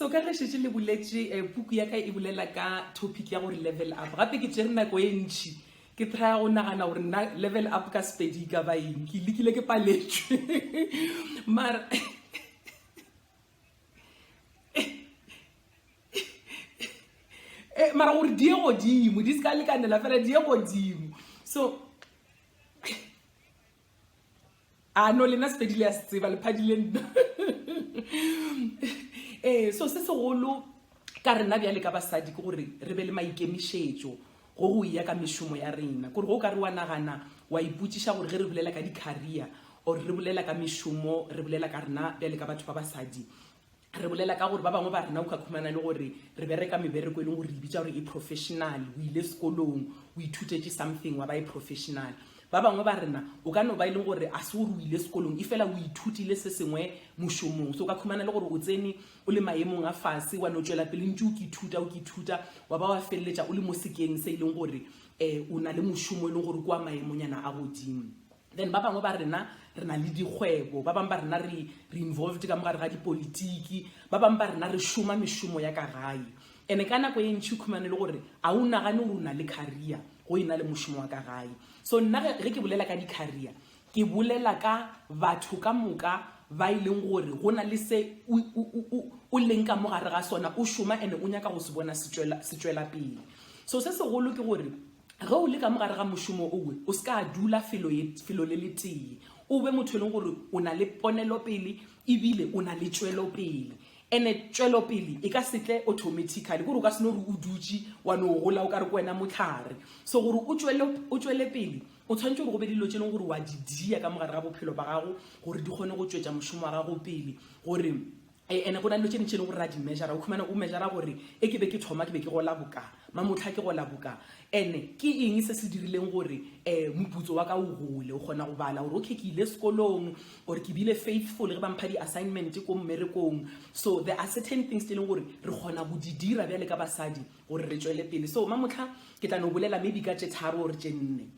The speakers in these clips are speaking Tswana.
So ka re shetse le buletse buku ya ka e bulela ka topic ya gore level up. Gape ke tsere nako e ntši ke try go nagana gore nna level up ka spedi ka ba eng ke lekile ke paletswe mara mara gore die godimo di ska lekanela fela die godimo so no lena spedi le ya se tseba le phadile nna so se segolo ka rena bjale ka basadi ke gore re be le maikemišetšo go go ya ka mešomo ya rena gore go ka re wa nagana wa ipotšiša gore ge re bolela ka di-career or re bolela ka mešomo re bolela ka rena bjale ka batho ba basadi re bolela ka gore ba bangwe ba rena o ka khumana le gore re bereka mebereko e leng gore re bitša gore e professional o ile sekolong o ithutetse something wa ba e professional ba bangwe ba rena o ka no ba ile gore a se gore o ile sekolong e fela o ithutile se sengwe mošomong so o ka khumana le gore o tsene o le maemong a fase wa no tšwela pele ntse o ke ithuta wa ba wa feleletša o le mo sekeng se e leng gore o na le mošomo e leng gore kwa maemonyana a godimo then ba bangwe ba rena re na le dikgwebo ba bangwe ba rena re involved ka mogare ga dipolitiki ba bangwe ba rena re šoma mešomo ya ka gae ene ka nako e ntši khumane le gore a o nagane gore o na le career go ena le mošomo wa ka gae so nna ge ke bolela ka di-career ke bolela ka batho ka moka ba e leng gore go na le se o leng ka mogare ga sona o šoma ene o nyaka go se bona se tšwela pele so se segolo ke gore ge o le ka mogare ga mošomo owe o se ka dula felo le le tee o be motho e leng gore o na le ponelo pele ebile o na le tšwelo pele ene tšwelo pele e ka setle automatically gore o ka seno gore o dutse wa no gola o ka re ko wena motlhare so gore o tšwele pele o tshwanetse gore go be dilo tse leng gore wa di dia ka mogare ga bophelo ba gago gore di kgone go tšwetša mošomo wa gago pele gore ene go na le tse ntšhe gore ra di measura o khumana o measura gore e ke be ke thoma ke be ke gola boka mamotlha ke gola boka ene ke eng se se dirileng gore moputso wa ka o gole o kgona go bala gore okay ke ile sekolong or ke bile faithful ge ba mpha di-assignment ko mmerekong so there are certain things tse leng gore re kgona go di dira bjale ka basadi gore re tšwele pele so mamotlha ke tla no bolela maybe ka tše tharo or tše nne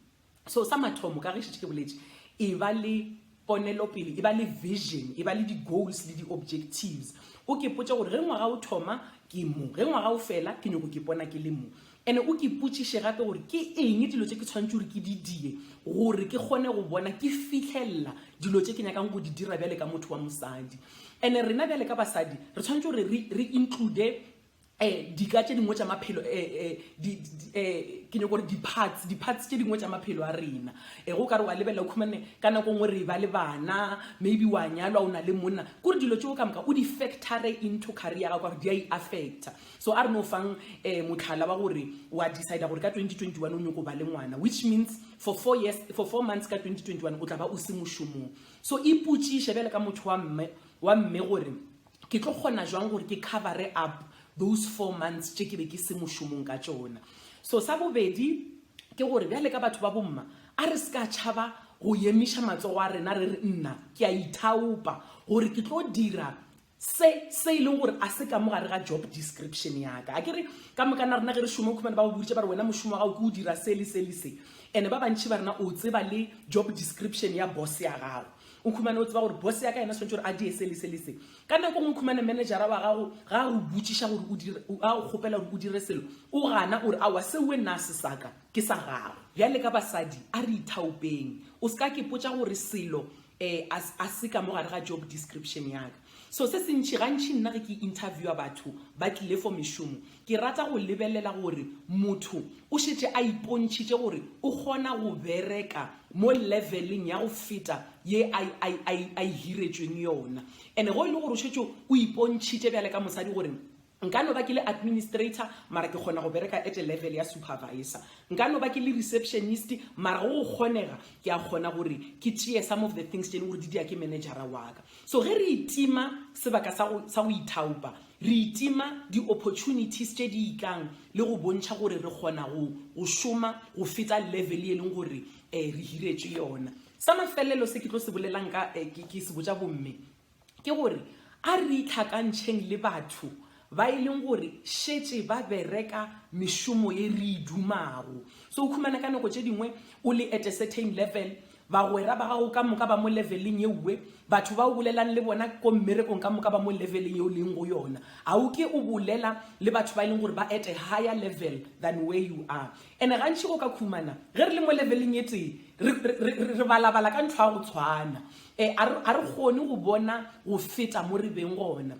so sa mathomo ka ge šetse ke boletse e ba le ponelo pele e ba le vision e ba le di-goals le di-objectives o ke potša gore ge ngwaga o thoma ke mo ge ngwaga o fela ke nyako ke pona ke le mo ene o ke ipotšiše gape gore ke eng dilo tše ke tshwanetse gore ke di die gore ke kgone go bona ke fitlhelela dilo tše ke nyakang go di dira bjale ka motho wa mosadi ene rena bjale ka basadi re tshwanetse gore re include dika tše dingwe tša maphelo ke nyako gore di-parts tše dingwe tša maphelo a rena go ka re wa lebelela o khumane ka nako ngwe re ba le bana maybe wa nyalwa o na le monna kore dilo tšeo ka moka o di-factore into career ga gore di a e-affecta so a re no fang motlhala wa gore wa decide gore ka 2021 o nyako ba le ngwana which means for 4 months ka 2021 o tla ba o se mošomong so ipotšiše bjale ka motho wa mme gore ke tlo kgona jwang gore ke covere up those 4 months tše ke be ke se mošomong ka tšona so sa bobedi ke gore bjale ka batho ba bomma a re se ka tšhaba go emiša matsogo a rena re re nna ke a ithaopa gore ke tlo dira se e leng gore a se ka mogare ga job description yaka a kere ka mokana rena ge re šoma o khumane ba go boditše ba re wena mošomo wa gago ke o dira se le se le se ene ba bantši ba rena o tseba le job description ya boss ya gago o khumane o tseba gore boss ya ka ena swantse gore a die se le se le se ka nako ngwe khumane managera wa gago ga go botšiša gore a go kgopela gore o dire selo o gana gore a wa se we nna se saka ke sa gago bjale ka basadi a re ithaopeng o se ka ke potša gore selo a se ka mogare ga job description yaka so se se ntši gantši nna ge ke interviewa batho ba tlile for mešomo ke rata go lebelela gore motho o šetše a ipontšhitše gore o kgona go bereka mo leveleng ya go feta ye a hiretšweng yona and go ile gore o šetše o ipontšhitše bjale ka mosadi gore nka no ba ke le administrator mara ke kgona go bereka at a level ya supervisor nka no ba ke le receptionist mara go kgonega ke a kgona gore ke tšee some of the things tšene gore di dia ke managera wa ka so ge re itima sebaka sa go ithaopa re itima di-opportunities tše di ikang le go bontšha gore re kgona go šoma go feta level e leng gore re hiretše yona sa mafelelo se ke tlo se bolelang ka ke se botša bomme ke gore a re itlhakantšheng le batho ba e leng gore šetše ba bereka mešomo ye re dumago so o khumana ka nako tše dingwe o le at a certain level bagwera ba gago ka moka ba mo leveleng yeuwe batho ba o bolelang le bona ko mmerekong ka moka ba mo leveleng yeo leng go yona a o ke o bolela le batho ba e leng gore ba at a higher level than where you are ene gantši go ka khumana ge re le mo leveleng e tee re balabala ka ntho ya go tshwana a re kgone go bona go feta mo re beng gona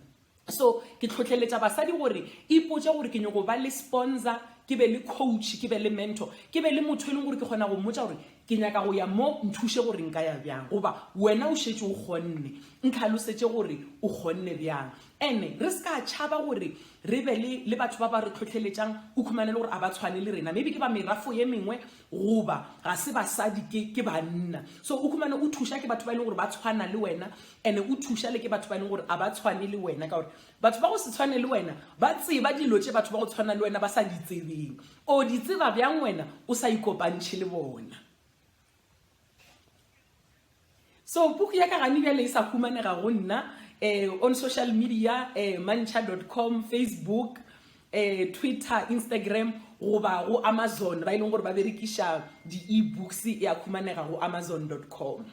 so ke tlhotlheletša basadi gore ipotse gore ke nyako ba le sponsor ke be le coach ke be le mentor ke be le motho e leng gore ke kgona go mmotsa gore ke nyaka go ya mo nthushe gore nka ya bjang goba wena o šetse o kgonne ntlhalosetse gore o kgonne bjang ene re se ka tšhaba gore re be le batho ba ba re tlhotlheletšang o khumane le gore a ba tshwane le rena maybe ke ba merafo ye mengwe goba ga se basadi ke banna so o khumane o thuša ke batho ba e leng gore ba tshwana le wena ene o thuša le ke batho ba e leng gore a ba tshwane le wena ka gore batho ba go se tshwane le wena ba tseba dilo tše batho ba go tshwana le wena ba sa di tsebeng o di tseba bjang wena o sa ikopantšhe le bona so book ya ka gane bjale e sa humanega go nna on social media mancha.com Facebook Twitter Instagram goba go Amazon ba e leng gore ba berekiša di e-books ya humanega go amazon.com